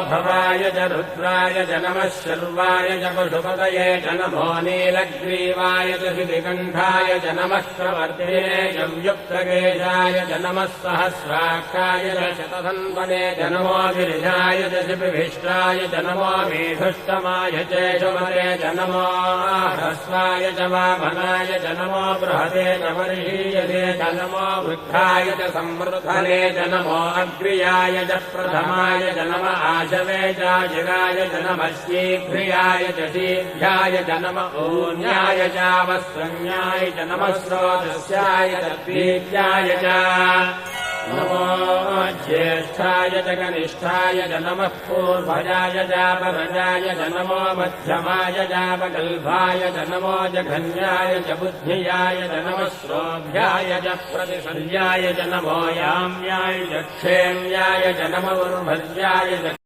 भवाय च रुद्राय च नमः शर्वाय च पशुपतये च नमो नीलग्रीवाय च शितिकण्ठाय च नमः प्रवर्तिने च युक्तकेशाय च नमः सहस्राक्षाय च शतधन्वने च नमो गिरिजाय च शिपिभिष्टाय च नमो मेधुष्टमाय च शुभरे च नमो ह्रस्वाय च वामनाय च नमो बृहते च वर्षीयसे च नमो वृद्धाय च संवृद्धने च नमो अग्र्याय च प्रथमाय च नम आशवे च जिगाय च नमः शीघ्रियाय च शीघ्राय च नम ऊन्याय च वस्त्रन्याय च नमः स्रोतस्याय च द्वीत्याय च नमो ज्येष्ठाय च कनिष्ठाय च नमः पूर्वजाय च परजाय च नमो मध्यमाय च वकल्भाय च नमो जघन्याय च बुद्धियाय च नमः श्रोभ्याय च प्रतिशल्याय च नमो याम्याय च क्षेम्याय च नमो उर्भज्याय च